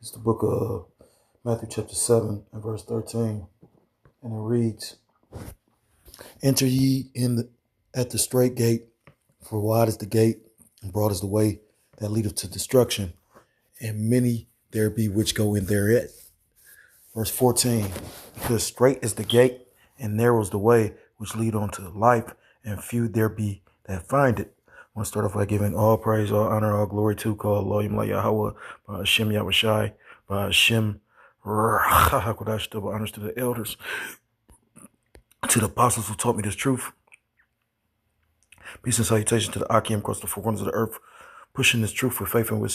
It's the book of Matthew chapter 7 and verse 13. And it reads, Enter ye at the straight gate, for wide is the gate, and broad is the way that leadeth to destruction, and many there be which go in thereat. Verse 14, because straight is the gate, and narrow is the way which lead unto life, and few there be that find it. I want to start off by giving all praise, all honor, all glory to God, Elohim Yahweh, by Hashem Yahushai, by Hashem Hakodash, double honors to the elders, to the apostles who taught me this truth. Peace and salutation to the Akim across the four corners of the earth, pushing this truth with faith and with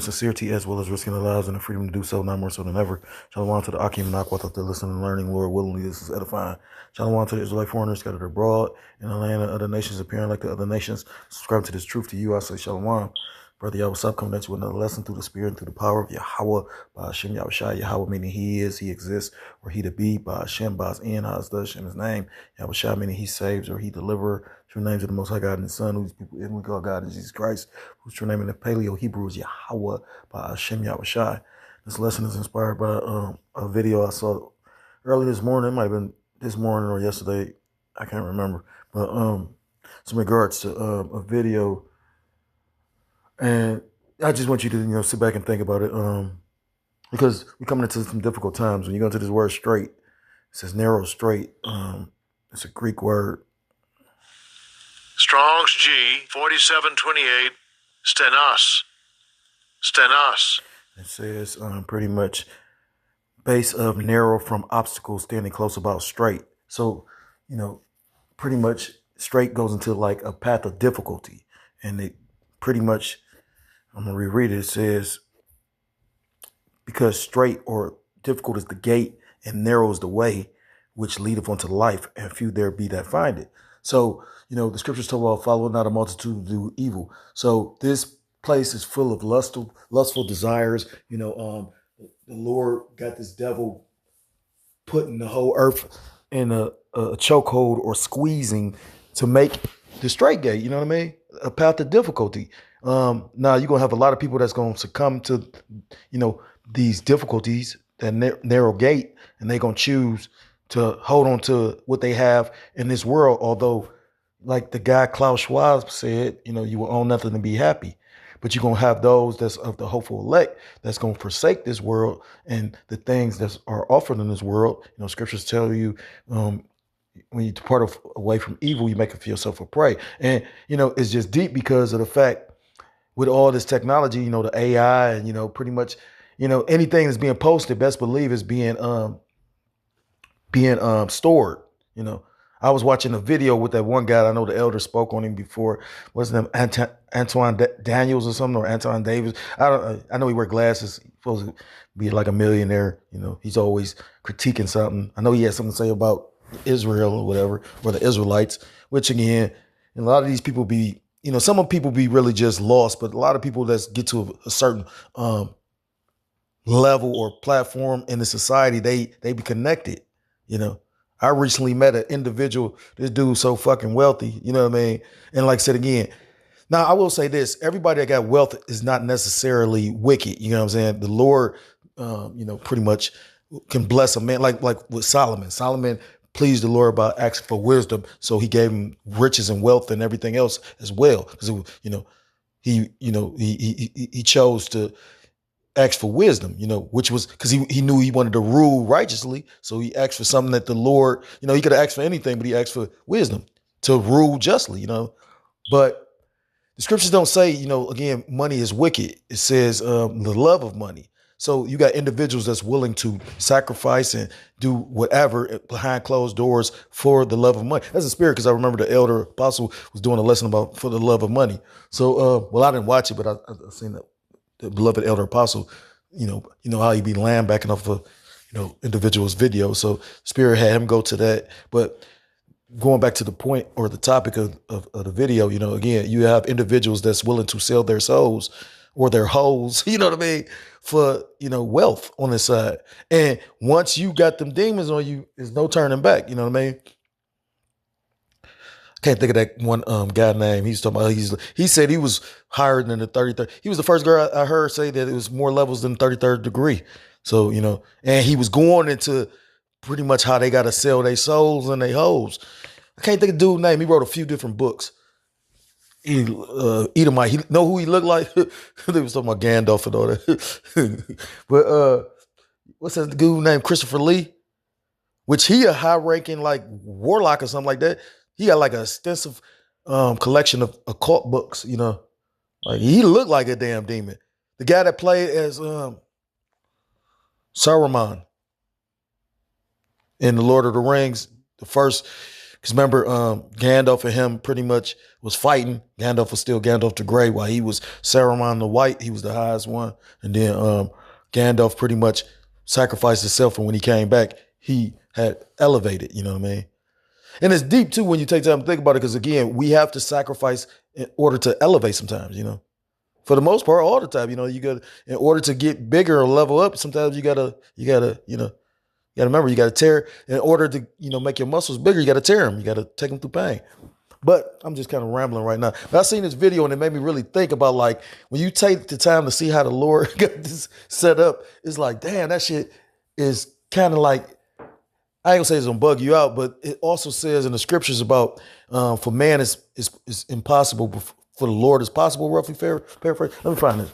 sincerity, as well as risking their lives and the freedom to do so, now more so than ever. Shalom to the Akim and Akwat out there listening and learning. Lord willingly, this is edifying. Shalom to the Israelite foreigners scattered abroad in the land of other nations, appearing like the other nations. Subscribe to this truth to you. I say shalom. Brother Yahweh, stop coming at you with another lesson through the spirit and through the power of Yahweh, by Hashem Yahushai. Yahweh meaning he is, he exists, or he to be, by Hashem, by his in, Hashem his name. Yahushai meaning he saves, or he deliverer. True names of the Most High God and His Son, whose people we call God is Jesus Christ, whose true name in the Paleo Hebrew is Yahweh, by Hashem Yahushai. This lesson is inspired by a video I saw early this morning. It might have been this morning or yesterday. I can't remember. But it's in regards to a video. And I just want you to, sit back and think about it. Because we're coming into some difficult times. When you go into this word straight, it says narrow, straight. It's a Greek word. Strong's G 4728 stenos. Stenos. It says pretty much base of narrow from obstacles, standing close about straight. So, pretty much straight goes into like a path of difficulty. And it pretty much, I'm going to reread it. It says, because straight or difficult is the gate and narrow is the way which leadeth unto life, and few there be that find it. So, the scriptures talk about follow not a multitude to do evil. So this place is full of lustful desires. The Lord got this devil putting the whole earth in a chokehold or squeezing to make the straight gate, you know what I mean? A path of difficulty. Now you're going to have a lot of people that's going to succumb to, these difficulties, that narrow gate, and they're going to choose to hold on to what they have in this world. Although, like the guy Klaus Schwab said, you will own nothing to be happy. But you're going to have those that's of the hopeful elect that's going to forsake this world and the things that are offered in this world. Scriptures tell you, when you depart away from evil, you make it for yourself a prey. And, it's just deep because of the fact with all this technology, the AI and, pretty much, anything that's being posted, best believe is being stored. I was watching a video with that one guy. I know the elder spoke on him before. What's his name? Antoine Daniels or something, or Antoine Davis. I know he wear glasses. He's supposed to be like a millionaire. He's always critiquing something. I know he has something to say about Israel or whatever, or the Israelites, which again, a lot of these people be, some of people be really just lost, but a lot of people that get to a certain level or platform in the society, they be connected. I recently met an individual, this dude's so fucking wealthy, you know what I mean? And like I said again, now I will say this, everybody that got wealth is not necessarily wicked, you know what I'm saying? The Lord, pretty much can bless a man, like with Solomon. Solomon pleased the Lord by asking for wisdom, so he gave him riches and wealth and everything else as well. Because, he chose to asked for wisdom, which was because he knew he wanted to rule righteously. So he asked for something that the Lord, he could have asked for anything, but he asked for wisdom to rule justly, But the scriptures don't say, again, money is wicked. It says the love of money. So you got individuals that's willing to sacrifice and do whatever behind closed doors for the love of money. That's a spirit, because I remember the elder apostle was doing a lesson about for the love of money. So, I didn't watch it, but I seen that. The beloved elder apostle, how he be lambacking off of, individuals' videos. So Spirit had him go to that. But going back to the point or the topic of the video, again, you have individuals that's willing to sell their souls or their holes, you know what I mean, for, wealth on this side. And once you got them demons on you, there's no turning back, you know what I mean? Can't think of that one guy name. He's talking about. He said he was higher than the 33rd. He was the first girl I heard say that it was more levels than 33rd degree. So and he was going into pretty much how they got to sell their souls and their hoes. I can't think of the dude's name. He wrote a few different books. Edomite. He know who he looked like. They was talking about Gandalf and all that. But what's that dude named Christopher Lee? Which he a high ranking like warlock or something like that. He got like an extensive collection of occult books. Like he looked like a damn demon. The guy that played as Saruman in the Lord of the Rings, the first. Because remember, Gandalf and him pretty much was fighting. Gandalf was still Gandalf the Grey, while he was Saruman the White. He was the highest one. And then Gandalf pretty much sacrificed himself, and when he came back, he had elevated, you know what I mean? And it's deep, too, when you take time to think about it, because, again, we have to sacrifice in order to elevate sometimes, For the most part, all the time, you got in order to get bigger or level up, sometimes you gotta, you gotta remember, you gotta tear, in order to, make your muscles bigger, you gotta tear them. You gotta take them through pain. But I'm just kind of rambling right now. But I seen this video and it made me really think about, like, when you take the time to see how the Lord got this set up, it's like, damn, that shit is kind of like, I ain't gonna say it's gonna bug you out, but it also says in the scriptures about for man is impossible, but for the Lord is possible, roughly paraphrase. Let me find this.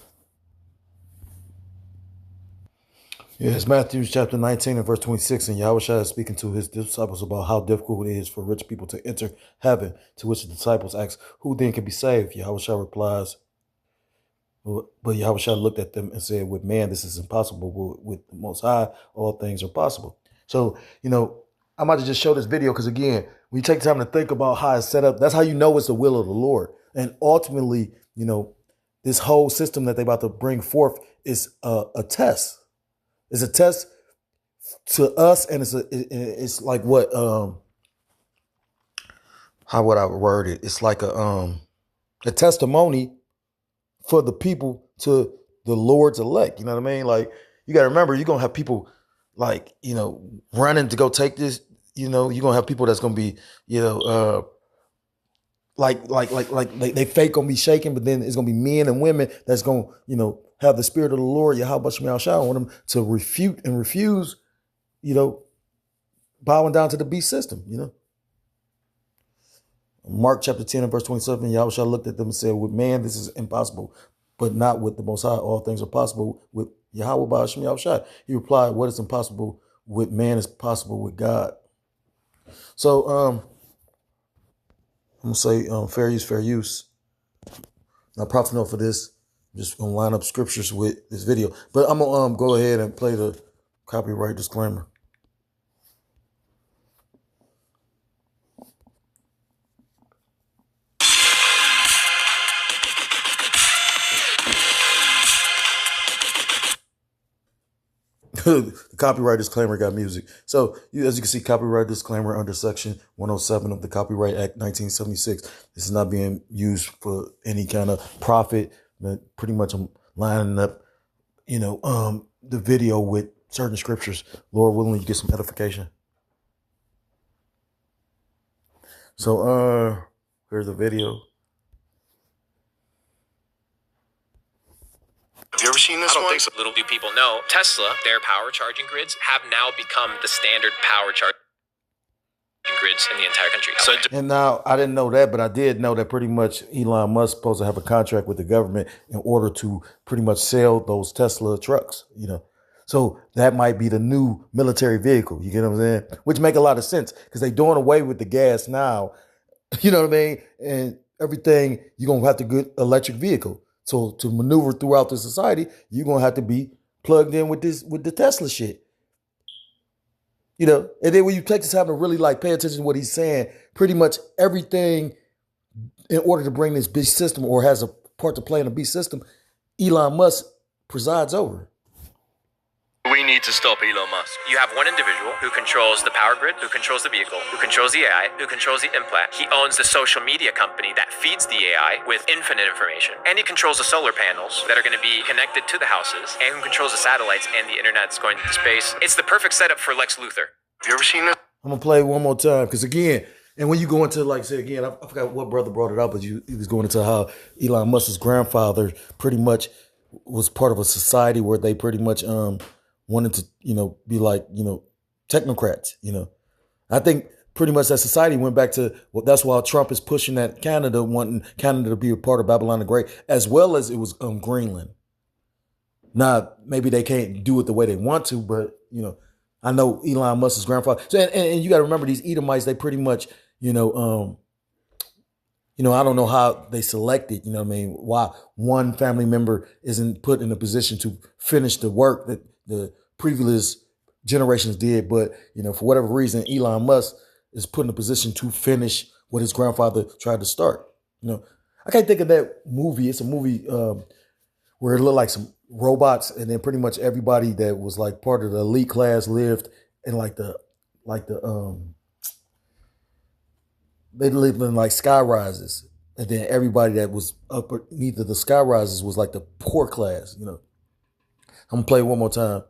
Yeah, it's Matthew chapter 19 and verse 26, and Yahushua is speaking to his disciples about how difficult it is for rich people to enter heaven, to which the disciples ask, who then can be saved? Yahushua replies, but Yahushua looked at them and said, with man, this is impossible, but with the Most High, all things are possible. So, I'm about to just show this video because, again, when you take time to think about how it's set up, that's how you know it's the will of the Lord. And ultimately, this whole system that they're about to bring forth is a test. It's a test to us, and it's like what how would I word it? It's like a testimony for the people to the Lord's elect. You know what I mean? Like, you got to remember, you're gonna have people like running to go take this. You're gonna have people that's gonna be like they fake gonna be shaking, but then it's gonna be men and women that's gonna have the spirit of the Lord, Yahweh Shemel Shah, on them to refute and refuse, bowing down to the beast system, Mark chapter 10 and verse 27, Yahweh looked at them and said, with man, this is impossible, but not with the Most High. All things are possible with Yahweh Ba'ashem Yahushua. He replied, what is impossible with man is possible with God. So, I'm going to say fair use, fair use. Now, props note for this. I'm just going to line up scriptures with this video. But I'm going to go ahead and play the copyright disclaimer. The copyright disclaimer got music. So, as you can see, copyright disclaimer under Section 107 of the Copyright Act 1976. This is not being used for any kind of profit. But pretty much I'm lining up, the video with certain scriptures. Lord willing, you get some edification. So, here's the video. Have you ever seen this one? I don't think so. Little do people know, Tesla, their power charging grids have now become the standard power charging grids in the entire country. And now, I didn't know that, but I did know that pretty much Elon Musk supposed to have a contract with the government in order to pretty much sell those Tesla trucks, So that might be the new military vehicle, you get what I'm saying? Which make a lot of sense because they're doing away with the gas now, you know what I mean? And everything, you're going to have to get electric vehicle. So to maneuver throughout the society, you're going to have to be plugged in with the Tesla shit. And then when you take this time to really pay attention to what he's saying, pretty much everything in order to bring this beast system or has a part to play in the beast system, Elon Musk presides over. We need to stop Elon Musk. You have one individual who controls the power grid, who controls the vehicle, who controls the AI, who controls the implant. He owns the social media company that feeds the AI with infinite information. And he controls the solar panels that are going to be connected to the houses, and who controls the satellites and the internet that's going into space. It's the perfect setup for Lex Luthor. Have you ever seen this? I'm going to play it one more time because, again, And when you go into, like I said again, I forgot what brother brought it up, but he was going into how Elon Musk's grandfather pretty much was part of a society where they pretty much wanted to, be like, technocrats, I think pretty much that society went back to, well, that's why Trump is pushing that Canada, wanting Canada to be a part of Babylon the Great, as well as it was Greenland. Now, maybe they can't do it the way they want to, but, I know Elon Musk's grandfather. So, and you got to remember these Edomites, they pretty much, I don't know how they selected, why one family member isn't put in a position to finish the work that the previous generations did. But, for whatever reason, Elon Musk is put in a position to finish what his grandfather tried to start. I can't think of that movie. It's a movie where it looked like some robots, and then pretty much everybody that was like part of the elite class lived in they lived in like sky rises. And then everybody that was up beneath the sky rises was like the poor class, I'm gonna play it one more time.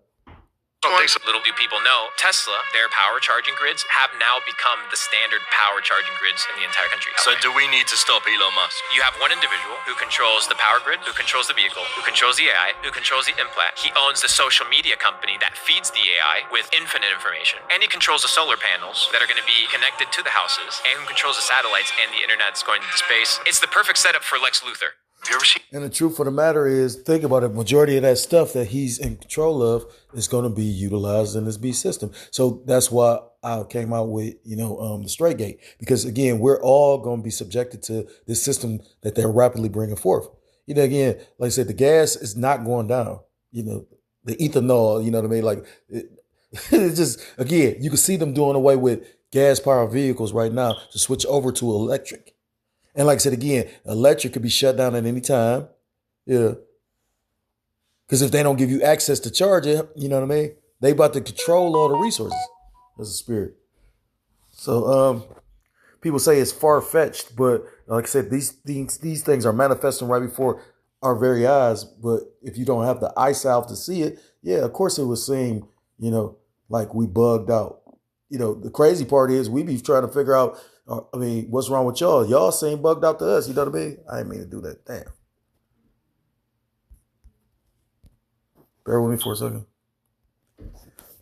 Little do people know, Tesla, their power charging grids have now become the standard power charging grids in the entire country. So do we need to stop Elon Musk? You have one individual who controls the power grid, who controls the vehicle, who controls the AI, who controls the implant. He owns the social media company that feeds the AI with infinite information. And he controls the solar panels that are going to be connected to the houses, and who controls the satellites and the internet that's going into space. It's the perfect setup for Lex Luthor. Have you ever seen? And the truth of the matter is, think about it, majority of that stuff that he's in control of is going to be utilized in this beast system. So that's why I came out with, the straight gate. Because again, we're all going to be subjected to this system that they're rapidly bringing forth. Again, like I said, the gas is not going down. The ethanol, you know what I mean? Like, it's just, again, you can see them doing away with gas powered vehicles right now to switch over to electric. And like I said, again, electric could be shut down at any time. Yeah. Because if they don't give you access to charge it, you know what I mean? They about to control all the resources. That's the spirit. So people say it's far-fetched, but like I said, these things are manifesting right before our very eyes. But if you don't have the eye salve to see it, yeah, of course it would seem, like we bugged out. The crazy part is we be trying to figure out, what's wrong with y'all? Y'all seem bugged out to us. You know what I mean? I didn't mean to do that. Damn. Bear with me for a second.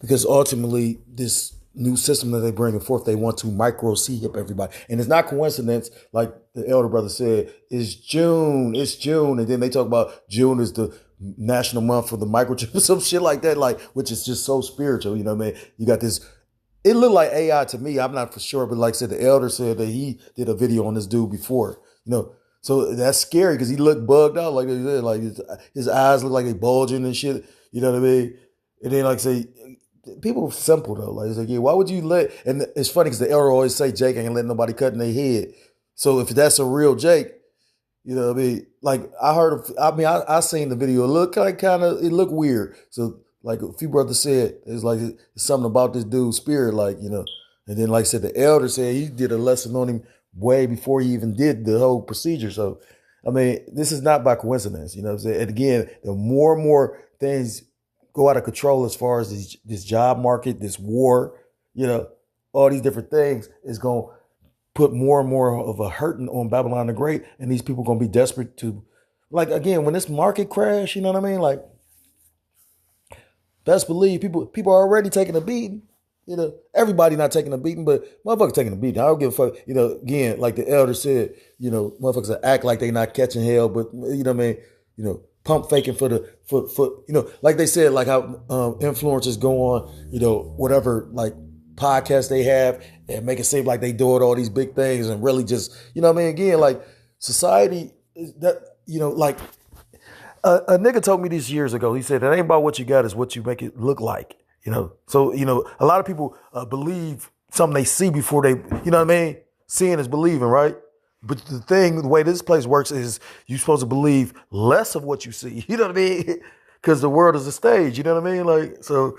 Because ultimately, this new system that they're bringing forth, they want to micro-C-hip everybody. And it's not coincidence, like the elder brother said, it's June. And then they talk about June is the national month for the microchip or some shit like that, which is just so spiritual. You know what I mean? You got this. It looked like AI to me. I'm not for sure, but like I said, the elder said that he did a video on this dude before, So that's scary because he looked bugged out, like they said, like his eyes look like they bulging and shit. You know what I mean? And then, like I say, people are simple though. Like it's like, yeah, why would you let? And it's funny because the elder always say Jake ain't letting nobody cut in their head. So if that's a real Jake, you know what I mean? Like I seen the video. It looked like it looked weird. So. Like a few brothers said, it's like it's something about this dude's spirit, And then, like I said, the elder said he did a lesson on him way before he even did the whole procedure. So, this is not by coincidence, you know what I'm saying? And again, the more and more things go out of control as far as this job market, this war, all these different things is going to put more and more of a hurting on Babylon the Great. And these people going to be desperate to, like, again, when this market crash, you know what I mean? Like, best believe people are already taking a beating. Everybody not taking a beating, but motherfuckers taking a beating. I don't give a fuck. Again, like the elder said, motherfuckers act like they not catching hell, but you know what I mean? Pump faking for like they said, like how influencers go on, whatever like podcast they have and make it seem like they doing all these big things and really just, again, like society is that, like. A nigga told me this years ago. He said, it ain't about what you got, it's what you make it look like. So, a lot of people believe something they see before they, you know what I mean? Seeing is believing, right? But the way this place works is you're supposed to believe less of what you see. You know what I mean? Because the world is a stage, you know what I mean? Like, so,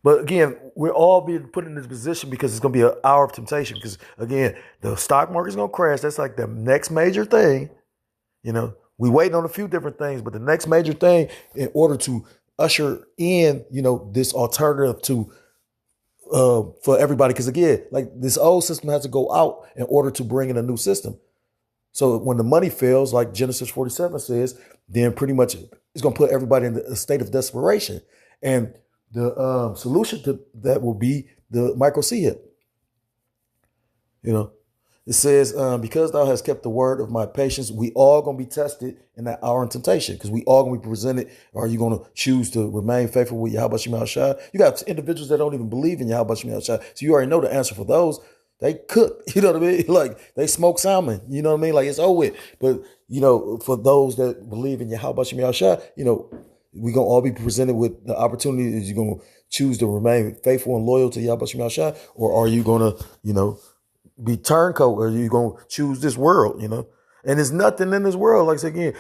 but again, we're all being put in this position because it's going to be an hour of temptation. Because again, the stock market's going to crash. That's like the next major thing, We waiting on a few different things, but the next major thing in order to usher in, this alternative to for everybody. Because again, like this old system has to go out in order to bring in a new system. So when the money fails, like Genesis 47 says, then pretty much it's going to put everybody in a state of desperation. And the solution to that will be the micro seed. You know, it says, because thou hast kept the word of my patience, we all going to be tested in that hour in temptation, because we all going to be presented. Are you going to choose to remain faithful with Yahweh Shema Shai? You got individuals that don't even believe in Yahweh Shema Shai. So you already know the answer for those. They cook, you know what I mean? Like they smoke salmon, you know what I mean? Like it's over with. But, you know, for those that believe in Yahweh Shema Shai, you know, we're going to all be presented with the opportunity. Is you going to choose to remain faithful and loyal to Yahweh Shema Shai? Or are you going to, you know, be turncoat, or you going to choose this world, you know? And there's nothing in this world. Like I said, again,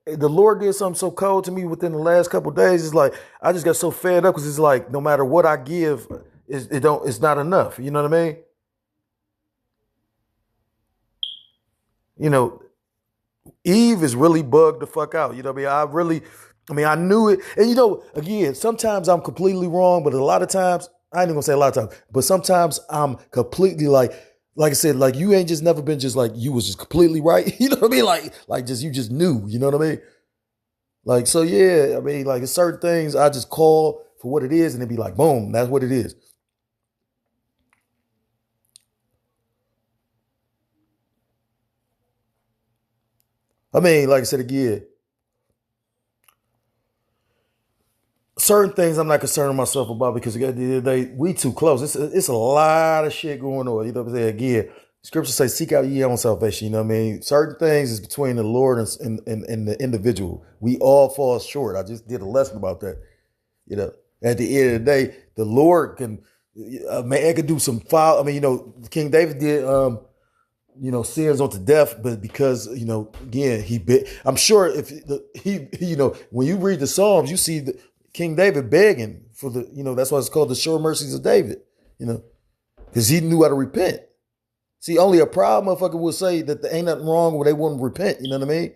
the Lord did something so cold to me within the last couple of days. It's like, I just got so fed up because it's like, no matter what I give, it's not enough. You know what I mean? You know, Eve is really bugged the fuck out. You know what I mean? I knew it. And you know, again, sometimes I'm completely wrong, but a lot of times, I ain't even gonna say a lot of times, but sometimes I'm completely like I said, like you ain't just never been just like you was just completely right. You know what I mean? Like just you just knew, you know what I mean? Like, so yeah, I mean, like certain things I just call for what it is and it'd be like, boom, that's what it is. I mean, like I said again, certain things I'm not concerning myself about because at the end of the day, we too close. It's a lot of shit going on. You know what I'm saying? Again, scripture say, seek out ye own salvation. You know what I mean? Certain things is between the Lord and the individual. We all fall short. I just did a lesson about that. You know, at the end of the day, the Lord can, man, can do some foul. I mean, you know, King David did, you know, sins unto death, but because, you know, again, I'm sure if he, you know, when you read the Psalms, you see King David begging for the, you know, that's why it's called the sure mercies of David, you know, because he knew how to repent. See, only a proud motherfucker will say that there ain't nothing wrong where they wouldn't repent. You know what I mean?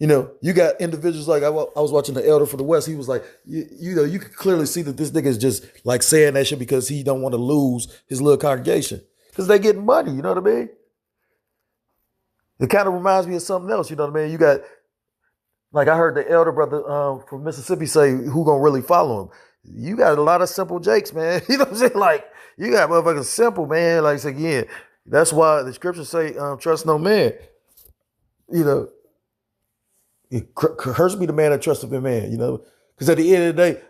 You know, you got individuals like I was watching the Elder for the West. He was like, you know, you could clearly see that this nigga is just like saying that shit because he don't want to lose his little congregation because they getting money. You know what I mean? It kind of reminds me of something else. You know what I mean? You got, like I heard the Elder brother from Mississippi say, who gonna really follow him? You got a lot of simple jakes, man. You know what I'm saying? Like you got motherfucking simple, man. Like again, that's why the scriptures say, trust no man. You know, cursed be the man that trusteth in man, you know, because at the end of the day,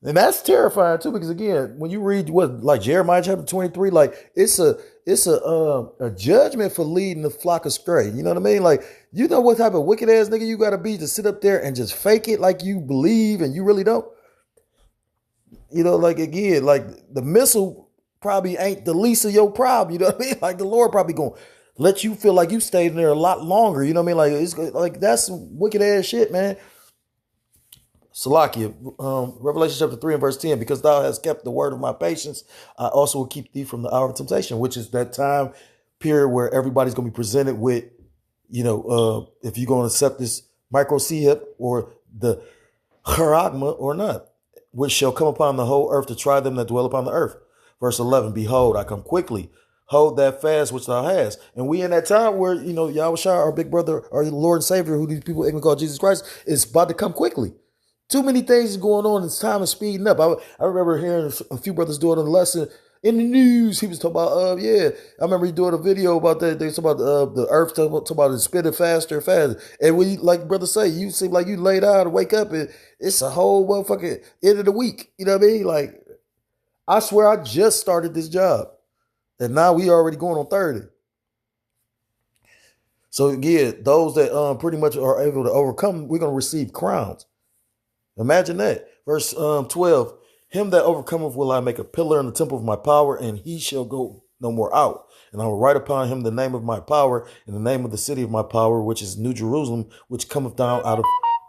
and that's terrifying too, because again, when you read what like Jeremiah chapter 23, like it's a judgment for leading the flock astray. You know what I mean? Like, you know what type of wicked ass nigga you gotta be to sit up there and just fake it like you believe and you really don't. You know, like again, like the missile probably ain't the least of your problem. You know what I mean? Like the Lord probably gonna let you feel like you stayed in there a lot longer. You know what I mean? Like it's like that's wicked ass shit, man. Salakia, Revelation chapter 3 and verse 10, because thou hast kept the word of my patience, I also will keep thee from the hour of temptation, which is that time period where everybody's going to be presented with, you know, if you're going to accept this micro sihip or the charagma or not, which shall come upon the whole earth to try them that dwell upon the earth. Verse 11, behold, I come quickly. Hold that fast which thou hast. And we in that time where, you know, Yahweh Shai, our big brother, our Lord and Savior, who these people even call Jesus Christ, is about to come quickly. Too many things is going on. It's time is speeding up. I remember hearing a few brothers doing a lesson in the news. He was talking about, I remember he doing a video about that. They talking about the earth, talking about it spinning faster and faster. And when you, like brother say, you seem like you lay down and wake up and it's a whole motherfucking end of the week. You know what I mean? Like, I swear I just started this job. And now we already going on 30. So again, those that pretty much are able to overcome, we're going to receive crowns. Imagine that. Verse 12, him that overcometh will I make a pillar in the temple of my power, and he shall go no more out. And I will write upon him the name of my power and the name of the city of my power, which is New Jerusalem, which cometh down out of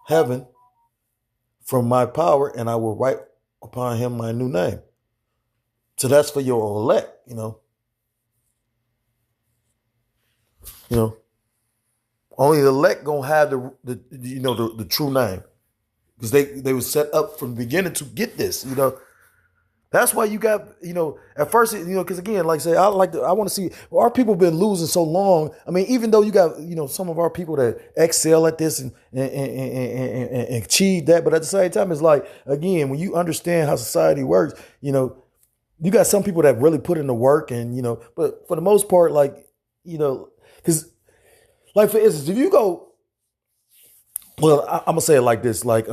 heaven from my power, and I will write upon him my new name. So that's for your elect, you know. You know, only the elect gonna have the true name. because they were set up from the beginning to get this. That's why you got, at first, because again, like I say, I want to see, our people been losing so long. I mean, even though you got, some of our people that excel at this and achieve that, but at the same time, it's like, again, when you understand how society works, you got some people that really put in the work and, but for the most part, like, because, like, for instance, if you go, well, I'm going to say it like this, like,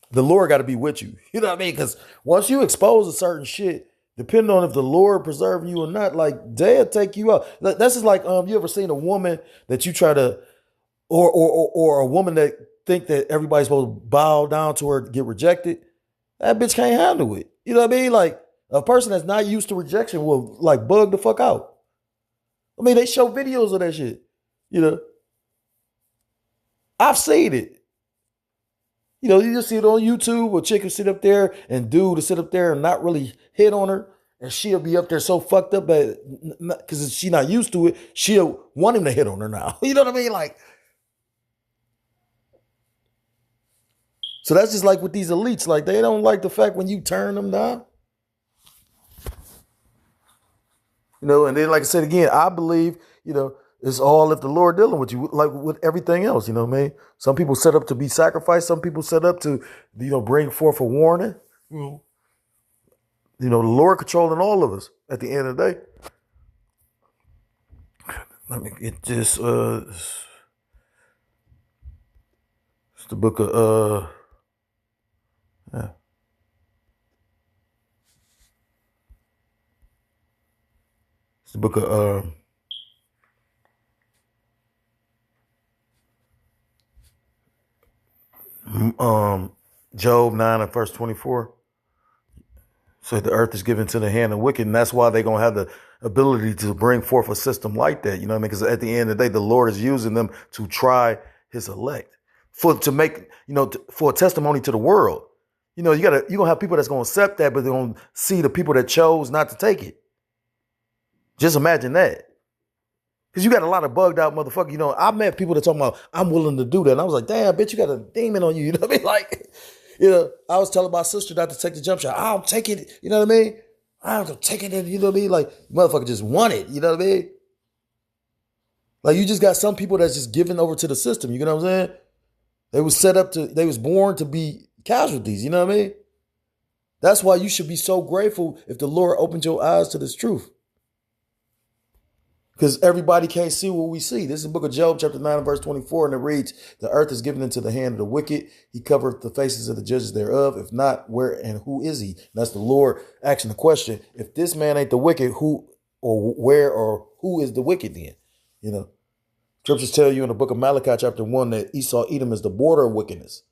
the Lord got to be with you. You know what I mean? Because once you expose a certain shit, depending on if the Lord preserving you or not, like they'll take you out. That's just like you ever seen a woman that you try to, or a woman that think that everybody's supposed to bow down to her to get rejected. That bitch can't handle it. You know what I mean? Like a person that's not used to rejection will like bug the fuck out. I mean, they show videos of that shit. I've seen it. You just see it on YouTube, a chick will sit up there and dude to sit up there and not really hit on her. And she'll be up there so fucked up because she's not used to it. She'll want him to hit on her now. You know what I mean? Like, so that's just like with these elites. Like, they don't like the fact when you turn them down. And then, like I said again, I believe, it's all if the Lord dealing with you, like with everything else, you know what I mean? Some people set up to be sacrificed. Some people set up to, bring forth a warning. The Lord controlling all of us at the end of the day. Let me get this. It's the book of, yeah. It's the book of, Job 9 and verse 24. So the earth is given to the hand of wicked, and that's why they're going to have the ability to bring forth a system like that. You know what I mean? Because at the end of the day, the Lord is using them to try his elect to make, for a testimony to the world. You're going to have people that's going to accept that, but they're going to see the people that chose not to take it. Just imagine that. Because you got a lot of bugged out motherfuckers. I met people that talking about, I'm willing to do that. And I was like, damn, bitch, you got a demon on you. You know what I mean? Like, I was telling my sister not to take the jump shot. I'll take it. You know what I mean? I'll take it. You know what I mean? Like, motherfucker just want it. You know what I mean? Like, you just got some people that's just giving over to the system. You know what I'm saying? They was born to be casualties. You know what I mean? That's why you should be so grateful if the Lord opened your eyes to this truth. Because everybody can't see what we see. This is the book of Job, chapter 9, verse 24, and it reads, the earth is given into the hand of the wicked. He covereth the faces of the judges thereof. If not, where and who is he? And that's the Lord asking the question, if this man ain't the wicked, who or where or who is the wicked then? Scriptures tell you in the book of Malachi, chapter 1, that Esau, Edom is the border of wickedness.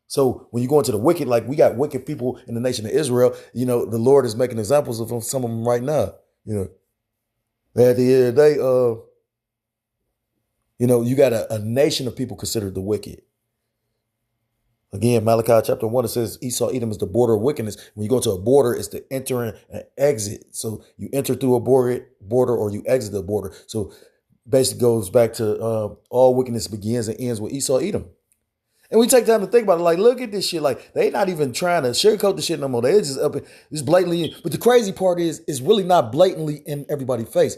So when you go into the wicked, like we got wicked people in the nation of Israel, the Lord is making examples of some of them right now, At the end of the day, you got a nation of people considered the wicked. Again, Malachi chapter 1, it says Esau, Edom is the border of wickedness. When you go to a border, it's the enter and exit. So you enter through a border or you exit the border. So basically goes back to all wickedness begins and ends with Esau, Edom. And we take time to think about it. Like, look at this shit. Like, they not even trying to sugarcoat the shit no more. They just up just blatantly. But the crazy part is, it's really not blatantly in everybody's face.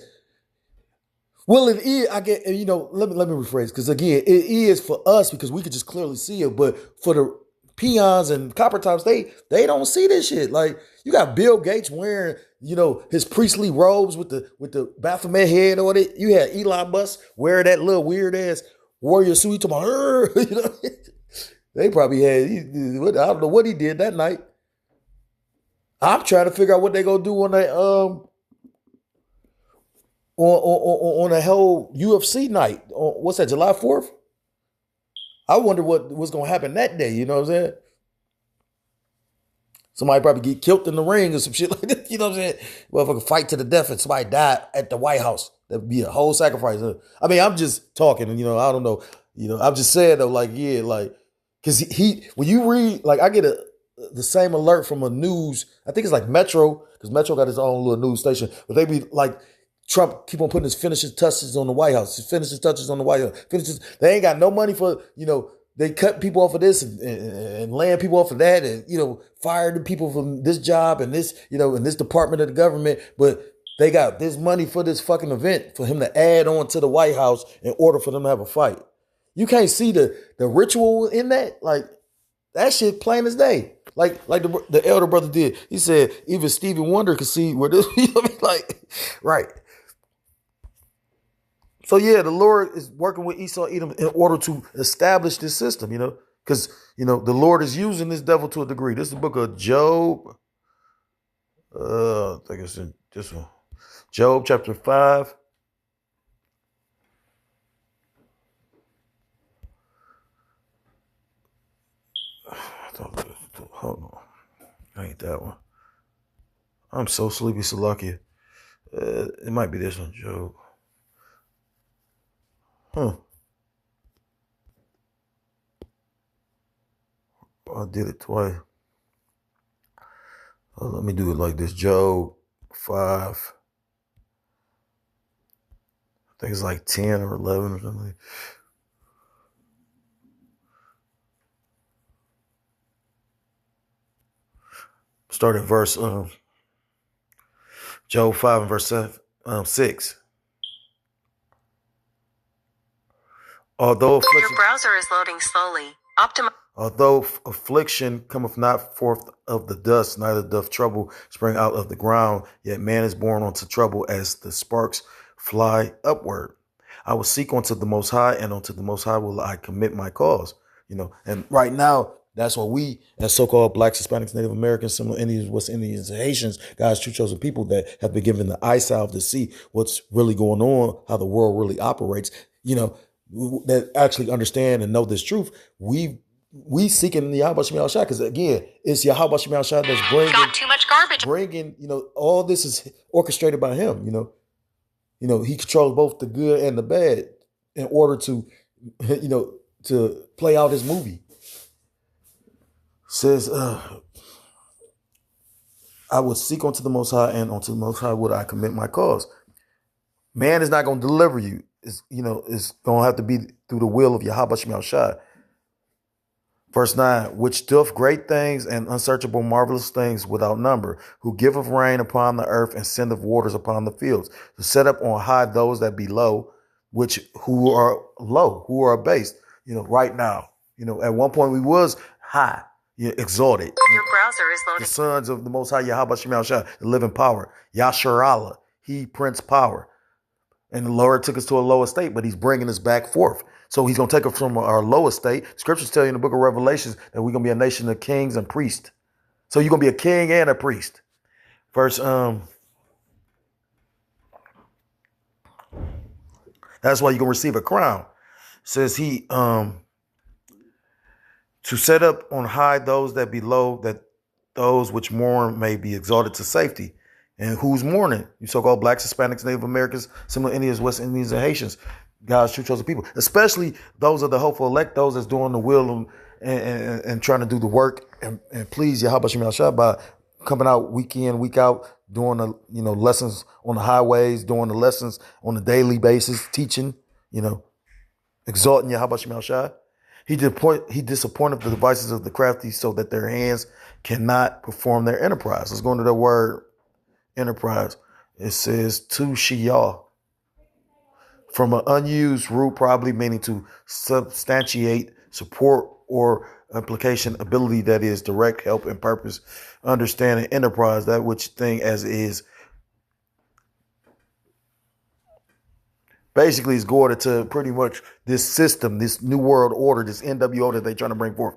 Well, it is. I get. Let me rephrase, because again, it is for us because we could just clearly see it. But for the peons and copper tops, they don't see this shit. Like, you got Bill Gates wearing his priestly robes with the Baphomet head on it. You had Elon Musk wearing that little weird ass warrior suit. To my, they probably had. I don't know what he did that night. I'm trying to figure out what they gonna do on that on a whole UFC night. What's that? July 4th. I wonder what's gonna happen that day. You know what I'm saying? Somebody probably get killed in the ring or some shit like that. You know what I'm saying? Motherfucker fight to the death and somebody died at the White House. That'd be a whole sacrifice. I mean, I'm just talking, and I don't know. I'm just saying though, like, yeah, like. Because when you read, like, I get the same alert from a news, I think it's like Metro, because Metro got his own little news station, but they be like, Trump keep on putting his finishing touches on the White House. His finishing touches on the White House. They ain't got no money for, they cut people off of this and laying people off of that, and fired the people from this job and this, in this department of the government. But they got this money for this fucking event for him to add on to the White House in order for them to have a fight. You can't see the ritual in that. Like, that shit plain as day. Like the elder brother did. He said even Stevie Wonder could see where this, like, right. So yeah, the Lord is working with Esau Edom in order to establish this system, because, the Lord is using this devil to a degree. This is the book of Job. I think it's in this one. Job chapter 5. Hold on. Ain't that one. I'm so sleepy, Salakia. It might be this one, Job. I did it twice. Let me do it like this. Job 5. I think it's like 10 or 11 or something. Start at verse Job 5 and verse 6. Although affliction, your browser is loading slowly. Although affliction cometh not forth of the dust, neither doth trouble spring out of the ground, yet man is born unto trouble as the sparks fly upward. I will seek unto the Most High, and unto the Most High will I commit my cause. And right now, that's what we, as so-called Blacks, Hispanics, Native Americans, Seminole Indians, West Indians, and Haitians, God's true chosen people that have been given the eye salve to see what's really going on, how the world really operates, that actually understand and know this truth. We seeking the Yahweh Shemel Shah, because again, it's Yahweh Shemel Shah that's bringing, got too much garbage. All this is orchestrated by him. He controls both the good and the bad in order to, to play out his movie. Says, I will seek unto the Most High, and unto the Most High would I commit my cause. Man is not going to deliver you. It's going to have to be through the will of Yahweh Shemel Shah. Verse 9, which doth great things and unsearchable marvelous things without number, who giveth rain upon the earth and sendeth waters upon the fields, to set up on high those that be low, who are low, who are abased. Right now, at one point we was high, exalted. Your browser is loading. The sons of the Most High Yahweh Shemel Shah, the living power, Yashar Allah, he Prince Power. And the Lord took us to a lower state, but he's bringing us back forth. So he's going to take us from our lower state. Scriptures tell you in the book of Revelations that we're going to be a nation of kings and priests. So you're going to be a king and a priest. Verse, that's why you're going to receive a crown. It says he, to set up on high those that be low, that those which mourn may be exalted to safety. And who's mourning? You so-called Blacks, Hispanics, Native Americans, Seminole Indians, West Indians, and Haitians. God's true chosen people, especially those of the hopeful elect, those that's doing the will and trying to do the work and please Yahweh Shemel Shah by coming out week in, week out, doing the lessons on the highways, doing the lessons on a daily basis, teaching, exalting Yahweh Shemel Shah. He disappointed the devices of the crafty so that their hands cannot perform their enterprise. Let's go into the word enterprise. It says to Shiyah, from an unused root, probably meaning to substantiate, support, or implication, ability, that is direct help and purpose, understanding, enterprise, that which thing as is. Basically, it's going to pretty much this system, this new world order, this NWO that they're trying to bring forth.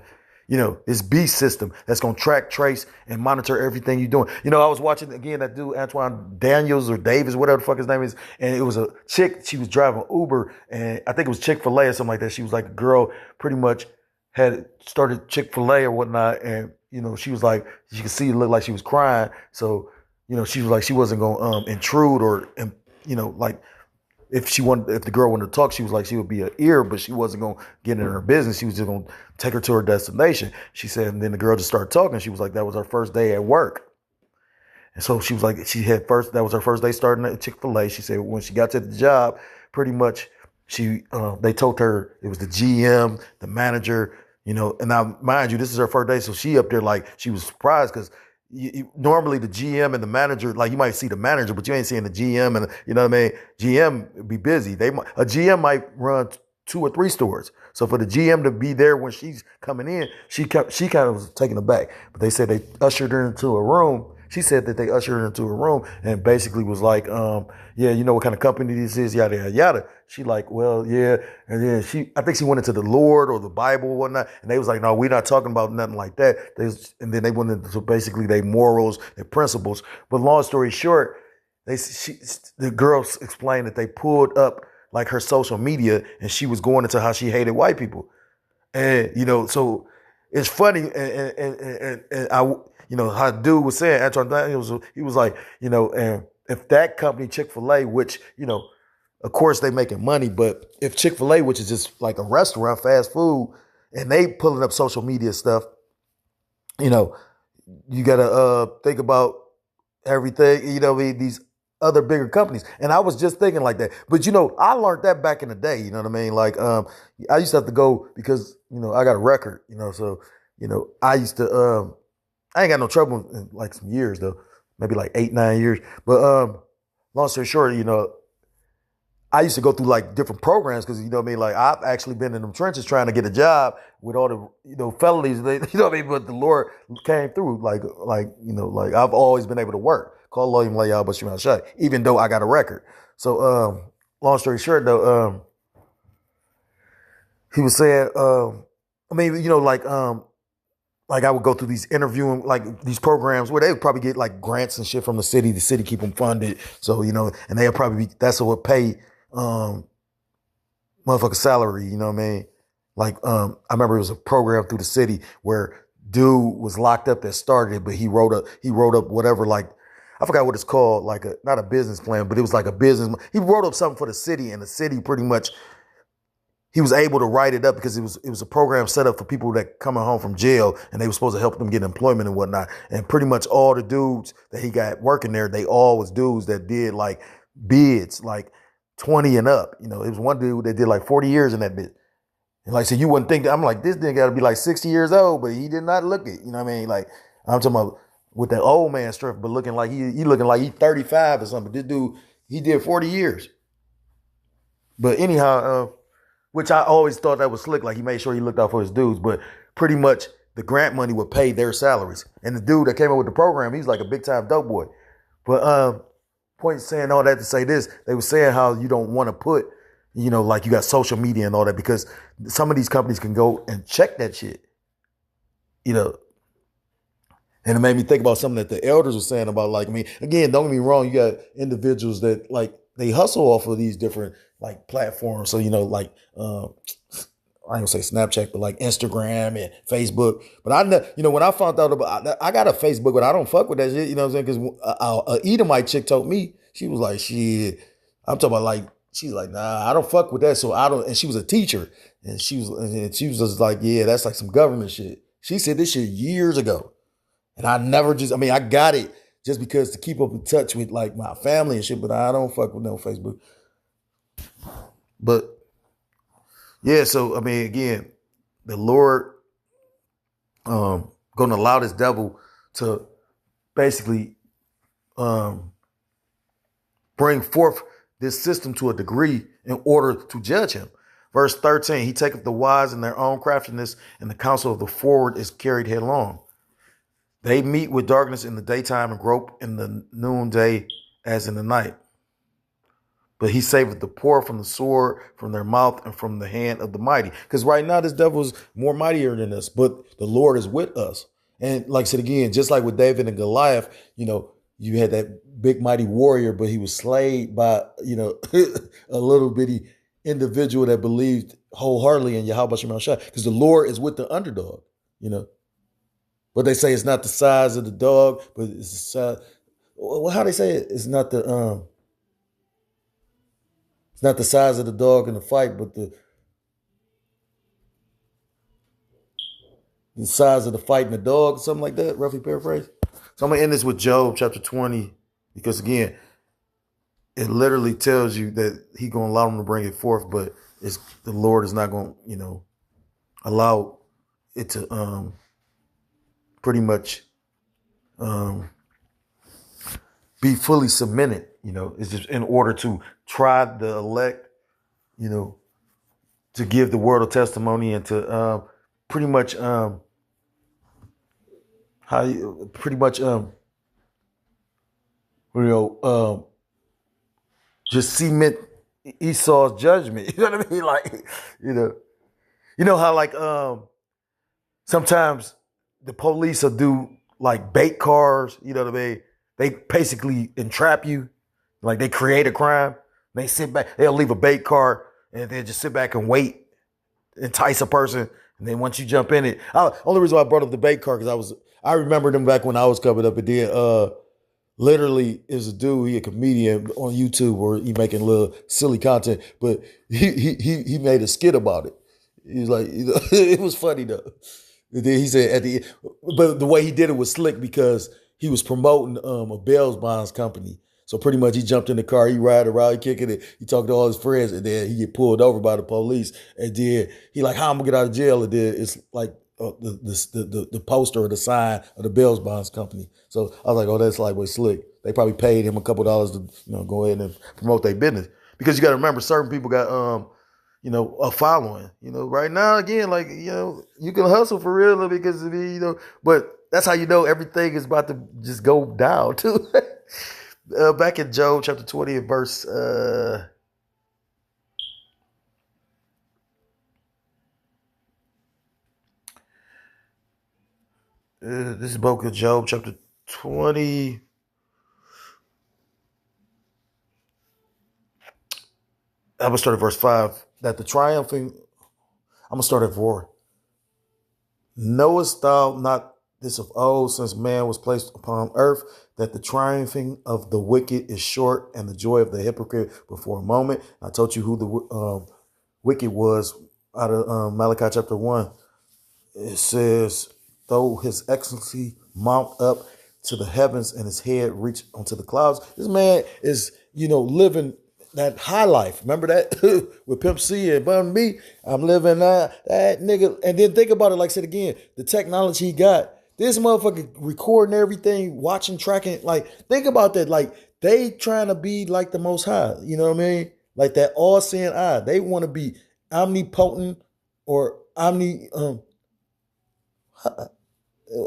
This beast system that's going to track, trace, and monitor everything you're doing. I was watching, again, that dude, Antoine Daniels or Davis, whatever the fuck his name is. And it was a chick, she was driving Uber, and I think it was Chick-fil-A or something like that. She was like a girl, pretty much had started Chick-fil-A or whatnot. And, she was like, you could see it looked like she was crying. So, she was like, she wasn't going to intrude or, like, if the girl wanted to talk, she was like, she would be an ear, but she wasn't going to get in her business. She was just going to take her to her destination. She said, and then the girl just started talking. She was like, that was her first day at work. And so she was like, that was her first day starting at Chick-fil-A. She said when she got to the job, pretty much They told her it was the GM, the manager, and now mind you, this is her first day, so she up there like she was surprised because normally the GM and the manager, like you might see the manager, but you ain't seeing the GM, and you know what I mean. GM be busy. A GM might run 2 or 3 stores, so for the GM to be there when she's coming in, she kind of was taken aback. But they said they ushered her into a room. She said that they ushered her into a room and basically was like, yeah, you know what kind of company this is, yada, yada, yada. She like, well, yeah. And then I think she went into the Lord or the Bible or whatnot. And they was like, no, we're not talking about nothing like that. And then they went into basically their morals, their principles. But long story short, the girls explained that they pulled up like her social media and she was going into how she hated white people. And, so it's funny. And I, how dude was saying, Antoine Daniels, he was like, and if that company, Chick-fil-A, which, of course they making money, but if Chick-fil-A, which is just like a restaurant, fast food, and they pulling up social media stuff, you got to think about everything, these other bigger companies. And I was just thinking like that. But, I learned that back in the day, you know what I mean? Like, I used to have to go because, I got a record, so, I used to, I ain't got no trouble in like some years though, maybe like 8, 9 years. But long story short, I used to go through like different programs because you know what I mean. Like I've actually been in them trenches trying to get a job with all the felonies. You know what I mean. But the Lord came through. Like I've always been able to work. Call William lay out, but you not shut. Even though I got a record. So long story short though, he was saying, I mean like I would go through these interviewing, like these programs where they would probably get like grants and shit from the city keep them funded. So, and they'll probably that's what would pay, motherfucker salary, you know what I mean? Like, I remember it was a program through the city where dude was locked up that started it, but he wrote up whatever, like, I forgot what it's called, like not a business plan, but it was like a business. He wrote up something for the city and the city pretty much, he was able to write it up because it was a program set up for people that coming home from jail and they were supposed to help them get employment and whatnot. And pretty much all the dudes that he got working there, they all was dudes that did like bids, like 20 and up. It was one dude that did like 40 years in that bid. And like, so you wouldn't think that, I'm like, this nigga got to be like 60 years old, but he did not look it. You know what I mean? Like, I'm talking about with that old man strength, but looking like he looking like he 35 or something. This dude, he did 40 years. But anyhow, which I always thought that was slick. Like he made sure he looked out for his dudes, but pretty much the grant money would pay their salaries. And the dude that came up with the program, he's like a big time dope boy. But point saying all that to say this, they were saying how you don't want to put, like you got social media and all that because some of these companies can go and check that shit, And it made me think about something that the elders were saying about like, I mean, again, don't get me wrong, you got individuals that like they hustle off of these different like platforms. So, like, I ain't gonna say Snapchat, but like Instagram and Facebook. But when I found out I got a Facebook, but I don't fuck with that shit. You know what I'm saying? Because Edomite chick told me, she was like, shit. I'm talking about like, she's like, nah, I don't fuck with that. So I don't. And she was a teacher, and she was just like, yeah, that's like some government shit. She said this shit years ago, and I got it just because to keep up in touch with like my family and shit. But I don't fuck with no Facebook. But yeah, so I mean, again, the Lord going to allow this devil to basically bring forth this system to a degree in order to judge him. Verse 13, he taketh the wise in their own craftiness, and the counsel of the forward is carried headlong. They meet with darkness in the daytime and grope in the noonday as in the night. But he saveth the poor from the sword, from their mouth, and from the hand of the mighty. Because right now, this devil is more mightier than us, but the Lord is with us. And like I said again, just like with David and Goliath, you had that big mighty warrior, but he was slayed by, a little bitty individual that believed wholeheartedly in Yahweh Shema Shai. Because the Lord is with the underdog, But they say it's not the size of the dog, but it's the size. Well, how they say it? It's not the size of the dog in the fight, but the size of the fight in the dog, something like that, roughly paraphrase. So I'm going to end this with Job chapter 20, because again, it literally tells you that he gonna allow them to bring it forth, but it's the Lord is not gonna, allow it to pretty much be fully cemented. It's just in order to try the elect, to give the world a testimony and to pretty much how you pretty much just cement Esau's judgment. You know what I mean? Like, how like sometimes the police will do like bait cars, you know what I mean? They basically entrap you, like they create a crime. They sit back, they'll leave a bait car and then just sit back and wait, entice a person, and then once you jump in it. Only reason why I brought up the bait car because I remember them back when I was coming up, and then literally is a dude, he a comedian on YouTube where he making little silly content, but he made a skit about it. He was like, it was funny though. And then he said at the end, but the way he did it was slick because he was promoting a bail bonds company. So pretty much he jumped in the car, he ride around, he kicking it, he talked to all his friends, and then he get pulled over by the police. And then he like, how I'm gonna get out of jail? And then it's like the poster or the sign of the bail bonds company. So I was like, oh, that's like what's slick. They probably paid him a couple dollars to go ahead and promote their business. Because you got to remember, certain people got a following. Right now, again, like, you can hustle for real because of but that's how you know everything is about to just go down too. Back in Job chapter 20 and verse this is book of Job chapter 20. I'm gonna start at verse 5. That the triumphing, I'm gonna start at 4. Knowest thou not this of old, since man was placed upon earth, that the triumphing of the wicked is short, and the joy of the hypocrite but for a moment? I told you who the wicked was out of Malachi chapter 1. It says, though his excellency mount up to the heavens and his head reach onto the clouds. This man is, living that high life. Remember that with Pimp C and Bun B? I'm living that nigga. And then think about it, like I said again, the technology he got. This motherfucker recording everything, watching, tracking. Like, think about that. Like, they trying to be like the Most High. You know what I mean? Like that all-seeing eye. They want to be omnipotent or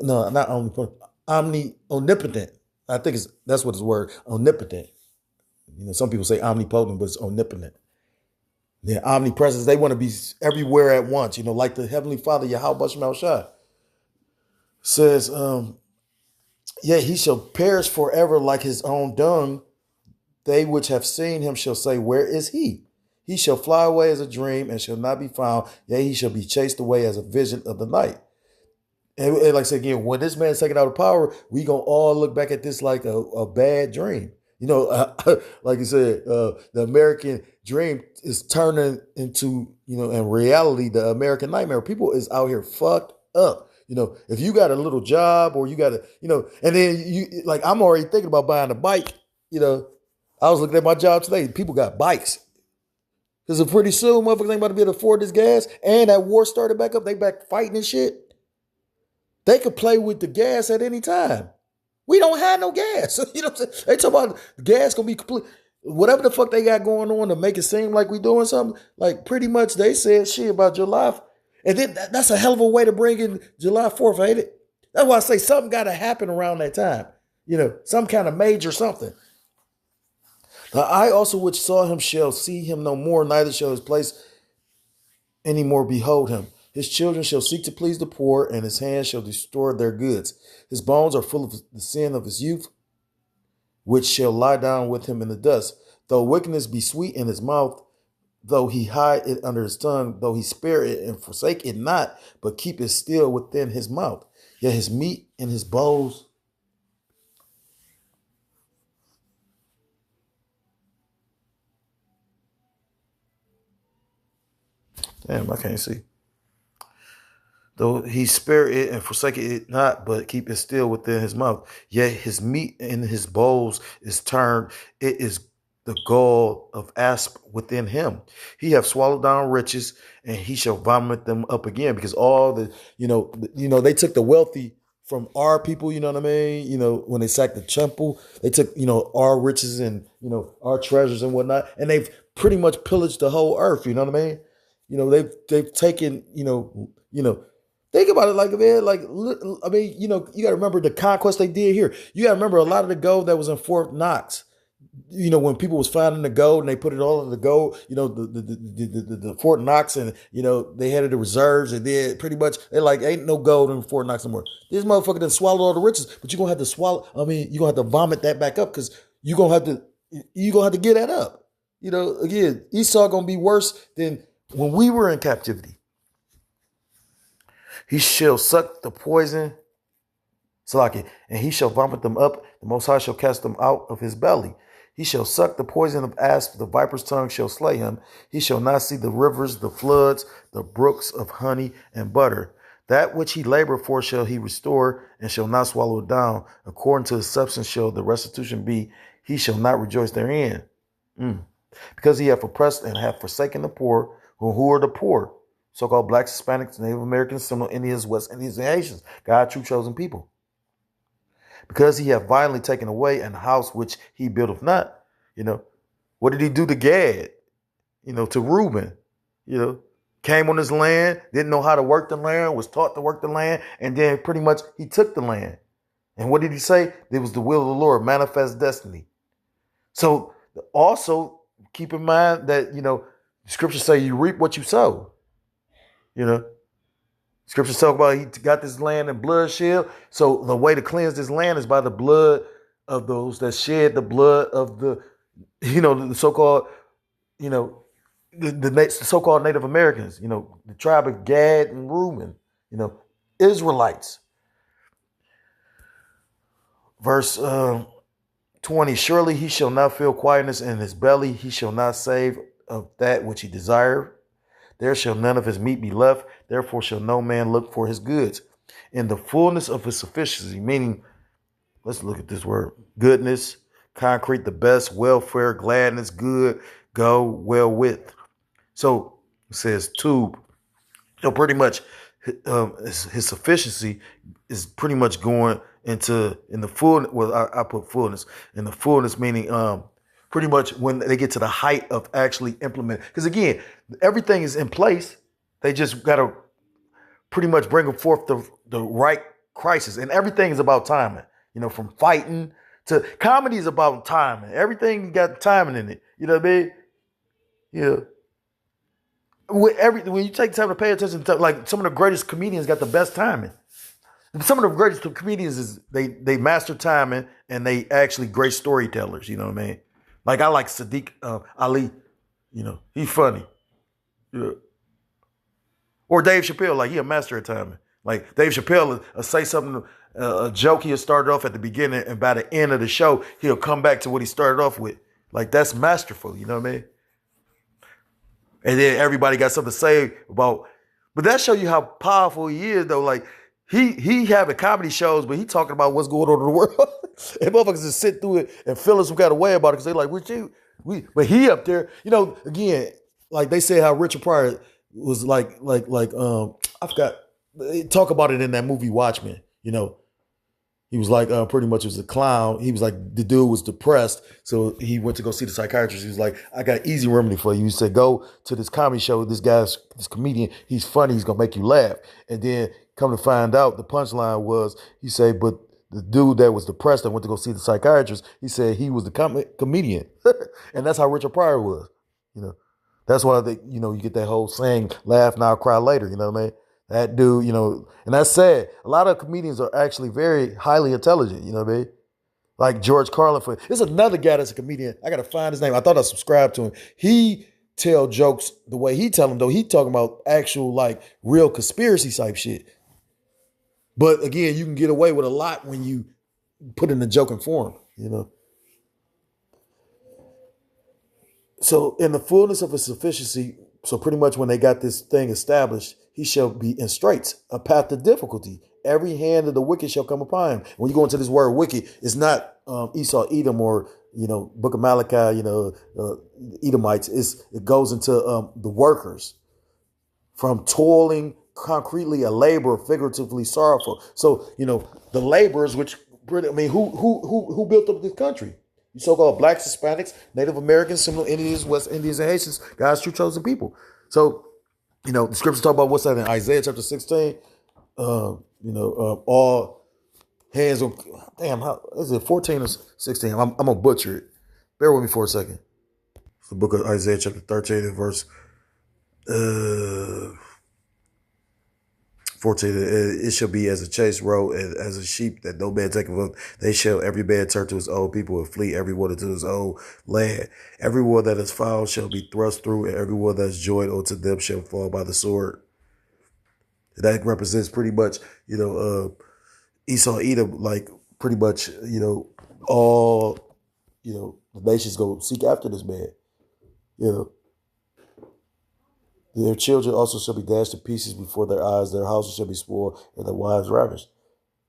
no, not omnipotent. Omnipotent. I think that's what it's word. Omnipotent. Some people say omnipotent, but it's omnipotent. Yeah, omnipresence. They want to be everywhere at once. Like the Heavenly Father, Yahweh Bashmal Shah says, he shall perish forever like his own dung. They which have seen him shall say, where is he? He shall fly away as a dream and shall not be found. Yea, he shall be chased away as a vision of the night. And like I said again, when this man's taken out of power, we gonna all look back at this like a bad dream. Like you said, the American dream is turning into, in reality, the American nightmare. People is out here fucked up. If you got a little job or you got a, and then you, like, I'm already thinking about buying a bike. I was looking at my job today. People got bikes. Because pretty soon, motherfuckers ain't about to be able to afford this gas. And that war started back up. They back fighting and shit. They could play with the gas at any time. We don't have no gas. You know what I'm saying? They talk about gas gonna be complete. Whatever the fuck they got going on to make it seem like we doing something. Like, pretty much they said shit about July. And then that's a hell of a way to bring in July 4th, ain't it? That's why I say something got to happen around that time. Some kind of major something. The eye also which saw him shall see him no more, neither shall his place any more behold him. His children shall seek to please the poor, and his hands shall destroy their goods. His bones are full of the sin of his youth, which shall lie down with him in the dust. Though wickedness be sweet in his mouth, though he hide it under his tongue, though he spare it and forsake it not, but keep it still within his mouth. Yet his meat and his bowls damn, I can't see. Though he spare it and forsake it not, but keep it still within his mouth. Yet his meat in his bowls is turned. It is the gall of asp within him. He have swallowed down riches, and he shall vomit them up again. Because all the, they took the wealthy from our people, you know what I mean? When they sacked the temple, they took, our riches and, our treasures and whatnot, and they've pretty much pillaged the whole earth, you know what I mean? They've taken, think about it like, man, like, I mean, you got to remember the conquest they did here. You got to remember a lot of the gold that was in Fort Knox. When people was finding the gold and they put it all in the gold, the Fort Knox, and, they had the reserves, and then pretty much they're like, ain't no gold in Fort Knox anymore. This motherfucker done swallowed all the riches, but you're going to have to you're going to have to vomit that back up, because you're going to have to get that up. Again, Esau going to be worse than when we were in captivity. He shall suck the poison, Salaki, and he shall vomit them up. The Most High shall cast them out of his belly. He shall suck the poison of asp. The viper's tongue shall slay him. He shall not see the rivers, the floods, the brooks of honey and butter. That which he labored for shall he restore, and shall not swallow it down. According to his substance shall the restitution be. He shall not rejoice therein. Because he hath oppressed and hath forsaken the poor. Who are the poor? So-called blacks, Hispanics, Native Americans, Seminole Indians, West Indians, and Haitians. God's true chosen people. Because he hath violently taken away an house which he buildeth not. What did he do to Gad? To Reuben. Came on his land, didn't know how to work the land, was taught to work the land, and then pretty much he took the land. And what did he say? It was the will of the Lord, manifest destiny. So also keep in mind that, scriptures say you reap what you sow. Scriptures talk about he got this land in bloodshed. So the way to cleanse this land is by the blood of those that shed the blood of the so-called, the so-called Native Americans, the tribe of Gad and Reuben, Israelites. Verse 20, surely he shall not feel quietness in his belly. He shall not save of that which he desireth. There shall none of his meat be left. Therefore shall no man look for his goods. In the fullness of his sufficiency, meaning, let's look at this word, goodness, concrete, the best, welfare, gladness, good, go, well with. So it says tube. So pretty much his sufficiency is pretty much going in the full. Well, I put fullness. In the fullness, meaning pretty much when they get to the height of actually implementing. Because again, everything is in place. They just got to pretty much bring forth the right crisis. And everything is about timing. From fighting to comedy is about timing. Everything got timing in it. You know what I mean? Yeah. When you take time to pay attention to, like, some of the greatest comedians got the best timing. Some of the greatest comedians is they master timing, and they actually great storytellers. You know what I mean? Like, I like Sadiq Ali. He's funny. Yeah. Or Dave Chappelle, like, he a master at timing. Like, Dave Chappelle will say something, a joke he'll start off at the beginning, and by the end of the show, he'll come back to what he started off with. Like, that's masterful, you know what I mean? And then everybody got something to say about, but that show you how powerful he is, though. Like, he having comedy shows, but he talking about what's going on in the world. And motherfuckers just sit through it and feel some kind of way about it, because they like, but he up there, again, like they say how Richard Pryor was like I forgot, they talk about it in that movie Watchmen. He was like, pretty much was a clown. He was like, the dude was depressed, so he went to go see the psychiatrist. He was like, I got an easy remedy for you. He said, go to this comedy show. This comedian, he's funny. He's gonna make you laugh. And then come to find out, the punchline was, he said, but the dude that was depressed that went to go see the psychiatrist, he said he was the comedian. And that's how Richard Pryor was. That's why you get that whole saying, laugh now, cry later. You know what I mean? That dude, and that's sad. A lot of comedians are actually very highly intelligent, you know what I mean? Like George Carlin. There's another guy that's a comedian. I got to find his name. I thought I subscribed to him. He tell jokes the way he tell them, though. He talking about actual, like, real conspiracy type shit. But again, you can get away with a lot when you put in the joking form, So in the fullness of his sufficiency, so pretty much when they got this thing established, he shall be in straits, a path of difficulty. Every hand of the wicked shall come upon him. When you go into this word wicked, it's not Esau, Edom, or Book of Malachi, Edomites, it goes into the workers from toiling concretely a labor, figuratively sorrowful. So, the laborers, who built up this country? You so-called blacks, Hispanics, Native Americans, Seminole Indians, West Indians, and Haitians, God's true chosen people. So, the scriptures talk about what's that in Isaiah chapter 16? All hands on, damn, how is it 14 or 16? I'm gonna butcher it. Bear with me for a second. It's the book of Isaiah chapter 13 and verse 14. It shall be as a chase road and as a sheep that no man taketh of. They shall every man turn to his own people and flee every one into his own land. Every one that is found shall be thrust through, and every one that is joined unto them shall fall by the sword. That represents pretty much, Esau, Edom, like pretty much, all, the nations go seek after this man. Their children also shall be dashed to pieces before their eyes. Their houses shall be spoiled and their wives ravished.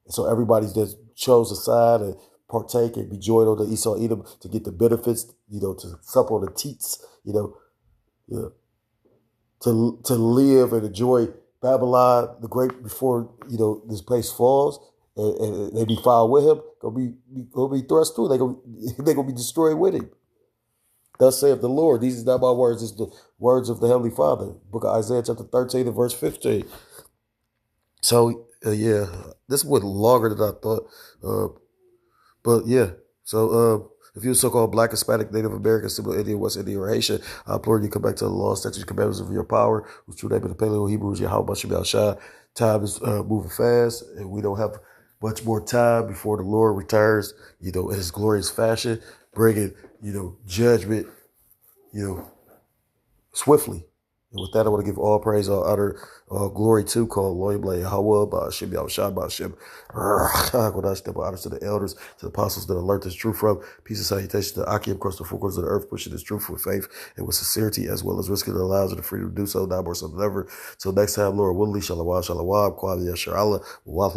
And so everybody's just chose a side and partake and be joined on the Esau, Edom to get the benefits, to sup on the teats, to live and enjoy Babylon the Great before this place falls, and they be filed with him. Gonna be thrust through. They gonna be destroyed with him. Thus saith the Lord. These are not my words. It's the words of the Heavenly Father. Book of Isaiah chapter 13 and verse 15. So this is what longer than I thought. But yeah. So if you're so-called Black, Hispanic, Native American, Seminole Indian, West Indian, or Haitian, I implore you to come back to the law, statutes, commandments of your power, whose true name in the Paleo Hebrew is Yahweh Shem Shai. Time is moving fast, and we don't have much more time before the Lord returns, in his glorious fashion, bringing, judgment, swiftly. And with that, I want to give all praise, all honor, all glory to call Lord Yahweh, Ba'ashem, Yahushua, Ba'ashem, honor to the elders, to the apostles that learned this truth from. Peace and salutation to Akim across the four corners of the earth, pushing this truth with faith and with sincerity, as well as risking their lives and the freedom to do so, now more so than ever. Till next time, Lord, willingly, shalom, shalom, quality, yashar Allah, wa